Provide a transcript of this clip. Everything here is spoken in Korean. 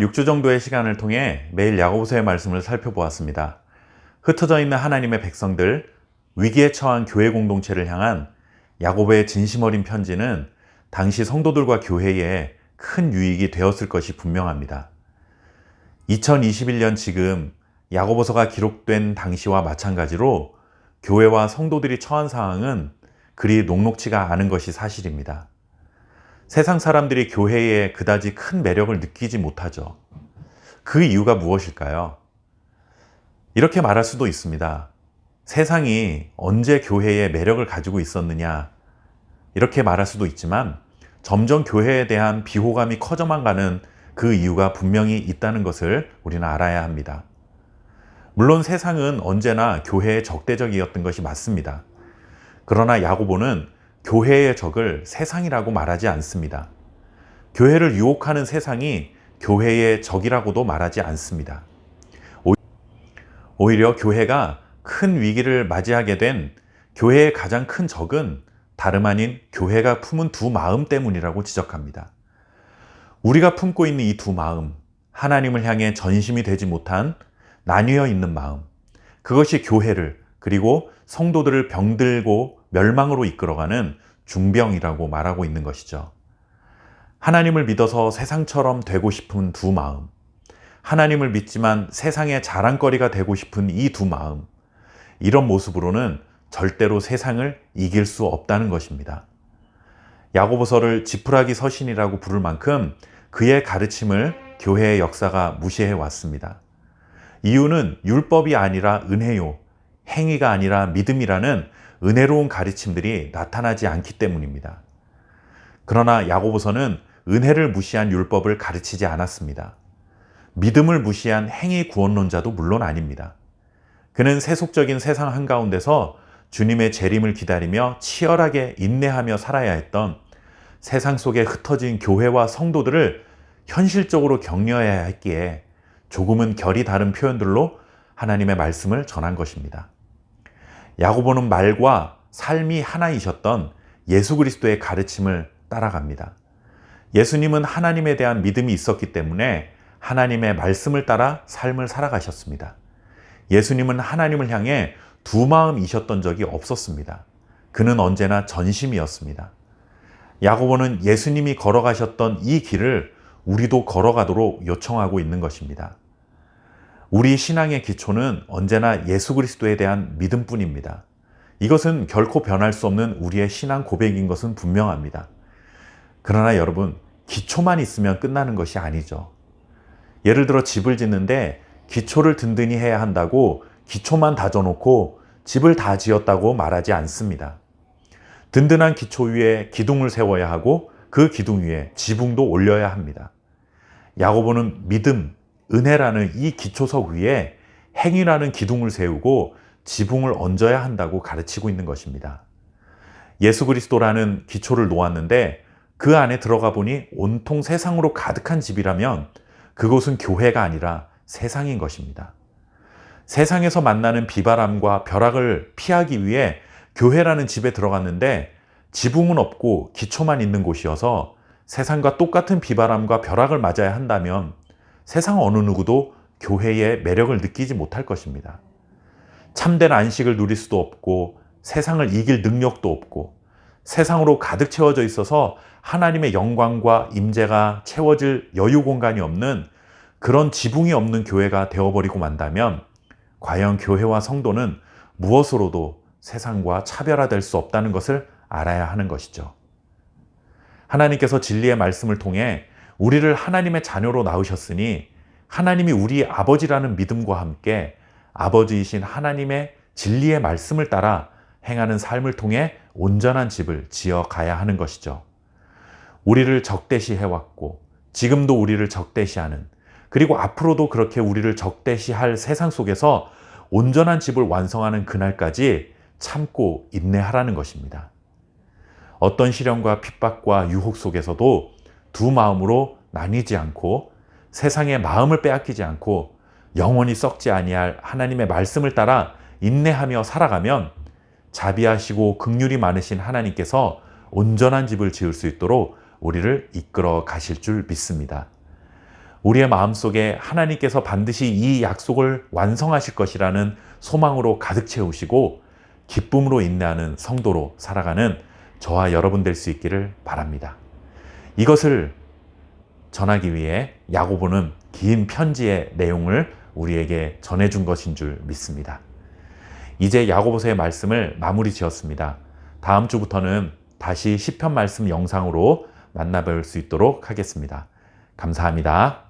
지난 6주 정도의 시간을 통해 매일 야고보서의 말씀을 살펴보았습니다. 흩어져 있는 하나님의 백성들, 위기에 처한 교회 공동체를 향한 야고보의 진심 어린 편지는 당시 성도들과 교회에 큰 유익이 되었을 것이 분명합니다. 2021년 지금 야고보서가 기록된 당시와 마찬가지로 교회와 성도들이 처한 상황은 그리 녹록지가 않은 것이 사실입니다. 세상 사람들이 교회에 그다지 큰 매력을 느끼지 못하죠. 그 이유가 무엇일까요? 이렇게 말할 수도 있습니다. 세상이 언제 교회에 매력을 가지고 있었느냐, 이렇게 말할 수도 있지만 점점 교회에 대한 비호감이 커져만 가는 그 이유가 분명히 있다는 것을 우리는 알아야 합니다. 물론 세상은 언제나 교회에 적대적이었던 것이 맞습니다. 그러나 야고보는 교회의 적을 세상이라고 말하지 않습니다. 교회를 유혹하는 세상이 교회의 적이라고도 말하지 않습니다. 오히려 교회가 큰 위기를 맞이하게 된 교회의 가장 큰 적은 다름 아닌 교회가 품은 두 마음 때문이라고 지적합니다. 우리가 품고 있는 이 두 마음, 하나님을 향해 전심이 되지 못한 나뉘어 있는 마음, 그것이 교회를 그리고 성도들을 병들고 멸망으로 이끌어가는 중병이라고 말하고 있는 것이죠. 하나님을 믿어서 세상처럼 되고 싶은 두 마음, 하나님을 믿지만 세상의 자랑거리가 되고 싶은 이 두 마음, 이런 모습으로는 절대로 세상을 이길 수 없다는 것입니다. 야고보서를 지푸라기 서신이라고 부를 만큼 그의 가르침을 교회의 역사가 무시해 왔습니다. 이유는 율법이 아니라 은혜요, 행위가 아니라 믿음이라는 은혜로운 가르침들이 나타나지 않기 때문입니다. 그러나 야고보서는 은혜를 무시한 율법을 가르치지 않았습니다. 믿음을 무시한 행위 구원론자도 물론 아닙니다. 그는 세속적인 세상 한가운데서 주님의 재림을 기다리며 치열하게 인내하며 살아야 했던 세상 속에 흩어진 교회와 성도들을 현실적으로 격려해야 했기에 조금은 결이 다른 표현들로 하나님의 말씀을 전한 것입니다. 야고보는 말과 삶이 하나이셨던 예수 그리스도의 가르침을 따라갑니다. 예수님은 하나님에 대한 믿음이 있었기 때문에 하나님의 말씀을 따라 삶을 살아가셨습니다. 예수님은 하나님을 향해 두 마음이셨던 적이 없었습니다. 그는 언제나 전심이었습니다. 야고보는 예수님이 걸어가셨던 이 길을 우리도 걸어가도록 요청하고 있는 것입니다. 우리 신앙의 기초는 언제나 예수 그리스도에 대한 믿음뿐입니다. 이것은 결코 변할 수 없는 우리의 신앙 고백인 것은 분명합니다. 그러나 여러분, 기초만 있으면 끝나는 것이 아니죠. 예를 들어 집을 짓는데 기초를 든든히 해야 한다고 기초만 다져놓고 집을 다 지었다고 말하지 않습니다. 든든한 기초 위에 기둥을 세워야 하고 그 기둥 위에 지붕도 올려야 합니다. 야고보는 믿음, 은혜라는 이 기초석 위에 행위라는 기둥을 세우고 지붕을 얹어야 한다고 가르치고 있는 것입니다. 예수 그리스도라는 기초를 놓았는데 그 안에 들어가 보니 온통 세상으로 가득한 집이라면 그곳은 교회가 아니라 세상인 것입니다. 세상에서 만나는 비바람과 벼락을 피하기 위해 교회라는 집에 들어갔는데 지붕은 없고 기초만 있는 곳이어서 세상과 똑같은 비바람과 벼락을 맞아야 한다면 세상 어느 누구도 교회의 매력을 느끼지 못할 것입니다. 참된 안식을 누릴 수도 없고 세상을 이길 능력도 없고 세상으로 가득 채워져 있어서 하나님의 영광과 임재가 채워질 여유 공간이 없는 그런 지붕이 없는 교회가 되어버리고 만다면 과연 교회와 성도는 무엇으로도 세상과 차별화될 수 없다는 것을 알아야 하는 것이죠. 하나님께서 진리의 말씀을 통해 우리를 하나님의 자녀로 낳으셨으니 하나님이 우리 아버지라는 믿음과 함께 아버지이신 하나님의 진리의 말씀을 따라 행하는 삶을 통해 온전한 집을 지어 가야 하는 것이죠. 우리를 적대시해왔고 지금도 우리를 적대시하는 그리고 앞으로도 그렇게 우리를 적대시할 세상 속에서 온전한 집을 완성하는 그날까지 참고 인내하라는 것입니다. 어떤 시련과 핍박과 유혹 속에서도 두 마음으로 나뉘지 않고 세상의 마음을 빼앗기지 않고 영원히 썩지 아니할 하나님의 말씀을 따라 인내하며 살아가면 자비하시고 긍휼이 많으신 하나님께서 온전한 집을 지을 수 있도록 우리를 이끌어 가실 줄 믿습니다. 우리의 마음속에 하나님께서 반드시 이 약속을 완성하실 것이라는 소망으로 가득 채우시고 기쁨으로 인내하는 성도로 살아가는 저와 여러분 될 수 있기를 바랍니다. 이것을 전하기 위해 야고보는 긴 편지의 내용을 우리에게 전해준 것인 줄 믿습니다. 이제 야고보서의 말씀을 마무리 지었습니다. 다음 주부터는 다시 시편 말씀 영상으로 만나뵐 수 있도록 하겠습니다. 감사합니다.